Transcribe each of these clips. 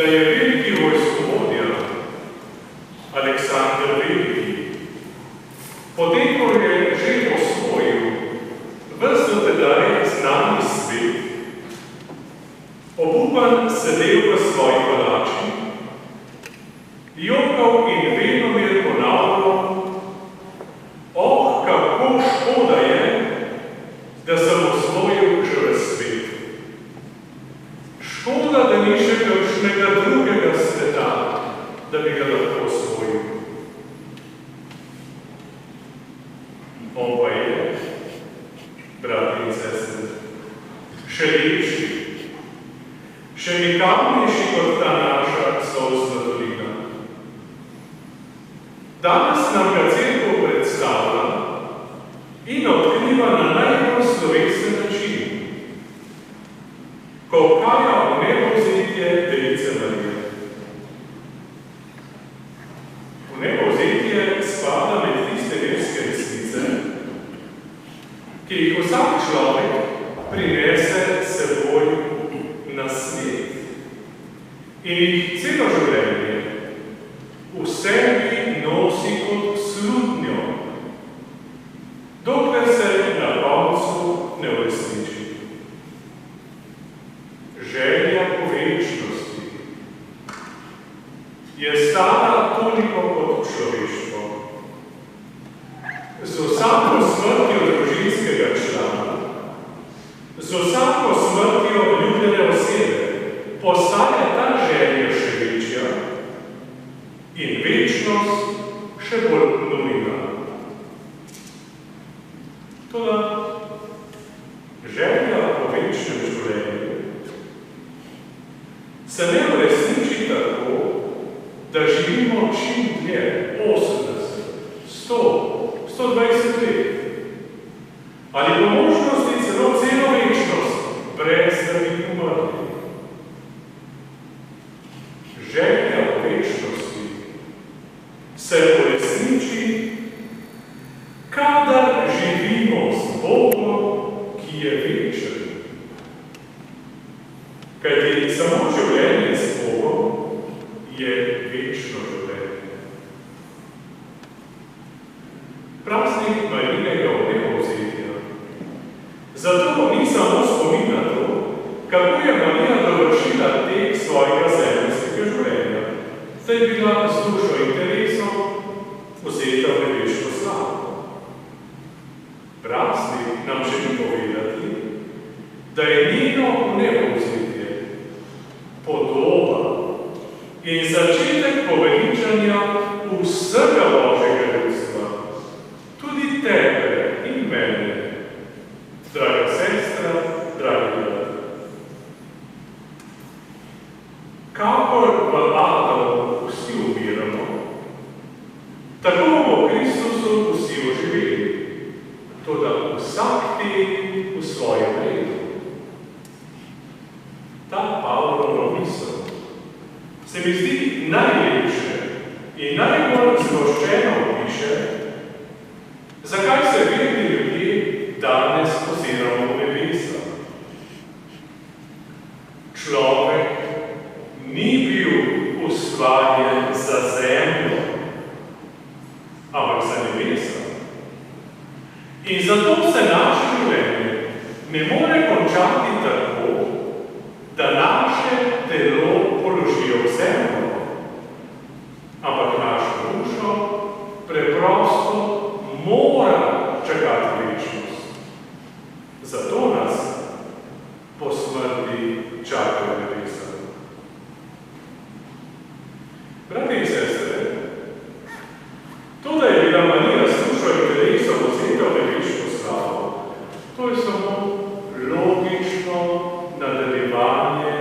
je veliki vojskovodja Aleksander Veliki, potem, ko je že osvojil ves do tedaj znani svet, obupan sedel v svoji palači, jokal in venomer ponavljal: "Oh, kako škoda je, da sem osvojil že v svet. Škoda, da ni še kakšnega drugega sveta, da bi ga lahko osvojil." On pa je, brati in sestre, še lepši, še mikavnejši kot ta naša solzna dolina. Danes nam ga cerkev predstavlja in odkriva na najbolj slovesen način, ko obhaja vnebovzetje Device Marije. Vnebovzetje spada med tiste verske resnice, ki jih vsak človek prinese seboj na svet in jih celo življenje v sebi nosi kot slutnjo, dokler se na koncu ne uresniči. Želja po večnosti je stara toliko kot človeštvo. Z vsako smrtjo družinskega člana, z vsako smrtjo ljubljene osebe postaja ta želja še večja in večnost še bolj nujna. Toda želja po večnem življenju se ne uresniči tako, da živimo čim dlje, 80, 100, 120 let, ali po možnosti celo celo večnost, brez da bi umrli. Želja po večnosti se uresniči, kadar živimo z Bogom, ki je večen. Kajti samo življenje s Bogom je večno življenje. Praznik Marijinega vnebovzetja zato ni samo spomin na to, kako je Marija dovršila tek svojega zemeljskega življenja, saj je bila z dušo in telesom vzeta v nebesko slavo. Praznik nam želi povedati, da je njeno vnebovzetje podoba in začetek poveličanja vsega Božjega ljudstva, tudi tebe in mene, draga sestra, dragi brat. Kakor v Adamu vsi umiramo, tako bomo v Kristusu vsi oživeli, toda vsak tek v svojem redu. Ta Pavlova misel se mi zdi najlepše in najbolj zgoščeno opiše, zakaj se verni ljudje danes oziramo v nebesa. Človek ni bil ustvarjen za zemljo, ampak za nebesa. In zato se naše življenje ne more končati tako, da naše telo položijo v zemljo, ampak našo dušo preprosto mora čakati večnost. Zato nas po smrti čakajo nebesa. Brati in sestre, to, da je bila Marija s dušo in telesom vzeta v nebesko slavo, to je samo logično nadaljevanje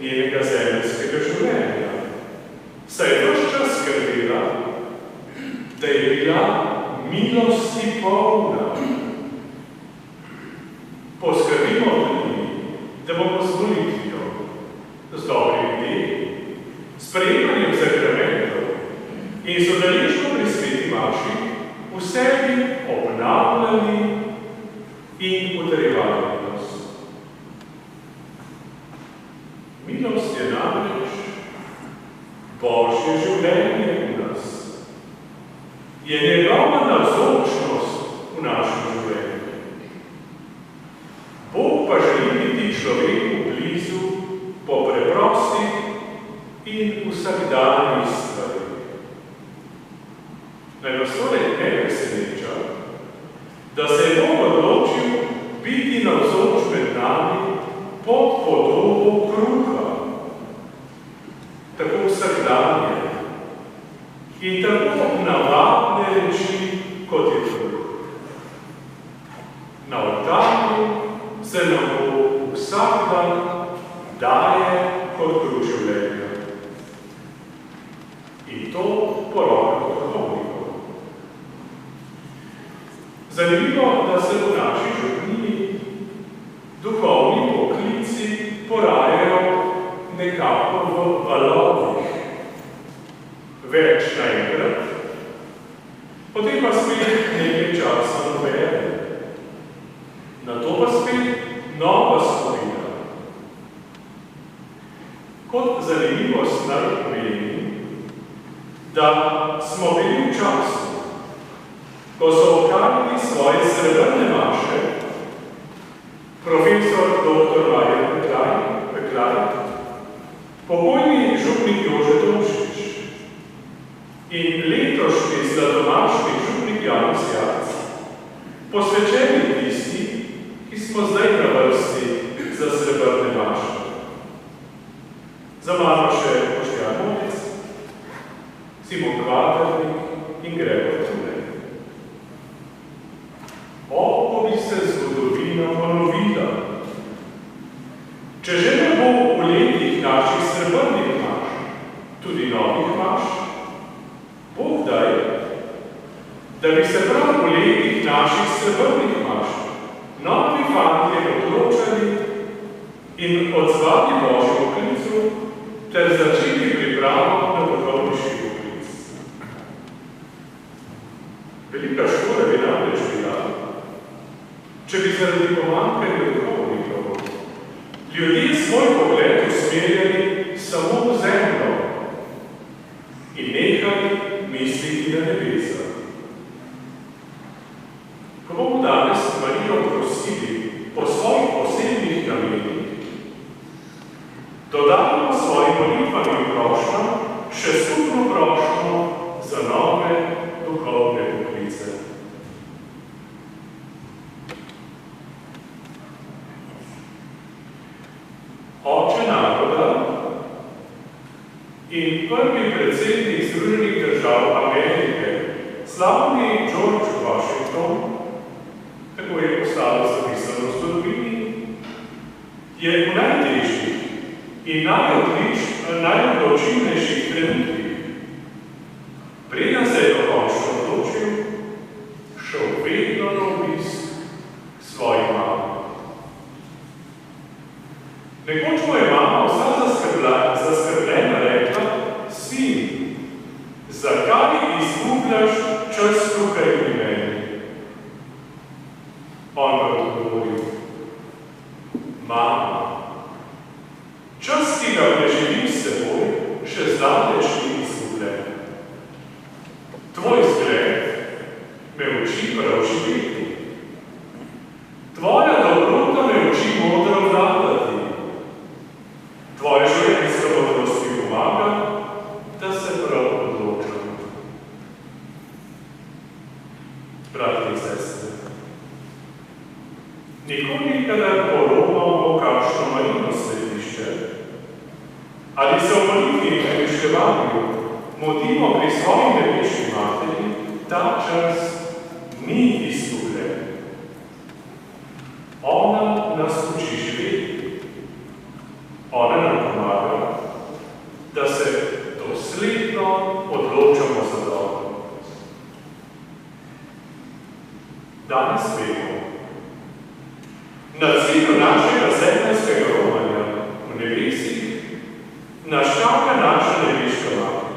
njenega zemeljskega življenja. Saj je ves čas skrbela, da je bila milosti polna. Poskrbimo tudi, da bomo z molitvijo, z dobrimi deli, s sprejemanjem zakramentov in z udeležbo pri sveti maši v sebi obnavljali in utrjevali milost. Milost je namreč Božje življenje v nas. Je njegova navzočnost v našem življenju. Bog pa želi biti človeku blizu po preprostih in vsakdanjih stvarih. Naj vas torej ne preseneča, da se je Bog odločil biti navzoč med nami pod podobo kruha, tako vsakdanje in tako navadne reči, kot je kruh. Na oltarju se nam bo vsak dan daje kot kruh življenja. In to po rokah duhovnikov. Zanimivo, da se v naši župniji duhovni poklici porajajo nekako v valovih. Več naenkrat, potem pa spet nekaj časa nobene. Nato pa spet nova skupina. Kot zanimivost naj omenim, da smo bili v času, ko so ohranili svoje srebrne maše, profesor dr. Marjan Peklaj, pokojni župnik Jože Tomšič in letošnji zlatomaški župnik Janez Jarc, posvečeni tisti, ki smo zdaj na vrsti za srebrne maše. Za mano še Boštjan Motec, Simon Kvaternik in Gregor Tule. Ko bi se zgodovina ponovila. Če že ne bo v letih naših srebrnih maš, tudi novih maš, Bog daj, da bi se prav v letih naših srebrnih maš novi fantje odločali in odzvali Božjo klicu ter začeli pripravo na duhovniški poklic. Velika škoda bi namreč bila, če bi zaradi pomanjkanja duhovnikov ljudje svoj pogled usmerjali samo v zemljo in nehali misliti na nebesa. Ko bomo danes Marijo prosili po svojih posebnih namenih, dodajmo svojim molitvam in prošnjam še skupno prošnjo za nove duhovne poklice. Oče naroda in prvi predsednik Združenih držav Amerike, slavni George Washington, tako je postalo zapisano v zgodovini, je v najtežjih in najodločilnejših trenutkih, preden se je dokončno odločil, šel vedno na obisk svoji mami. Nekoč mu je mama vsa zaskrbljena rekla: sin, zakaj izgubljaš čas tukaj pri meni? On pa odgovoril: mama, čas, ki ga preživim s teboj, še zdaleč ni izgubljen. Tvoj zgled me uči prav živeti. Tvoja dobrota me uči modro vladati. Tvoja življenjska modrost mi pomaga, da se prav odločam. Bratje in sestre, nikoli, kadar poromamo kakšno Marijino svetišče, ali se v molitvi in premišljevanju modimo pri svoji nebeški materi, ta čas ni izgubljen. Ona nas uči živeti. Ona nam pomaga, da se dosledno odločamo za dobro. Danes vemo, na cilju našega zemeljskega romanja v nebesih nas čaka naša nebeška mati.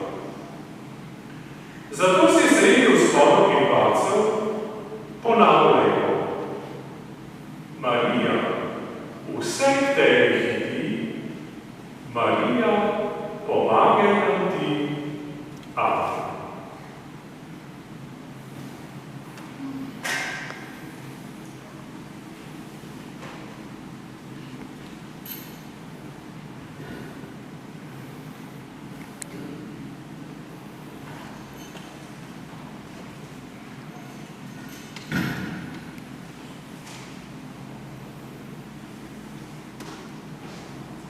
Zato si sredi vzhodov in palcev ponavljamo: Marija, vseh tebi hiti, Marija, pomagaj nam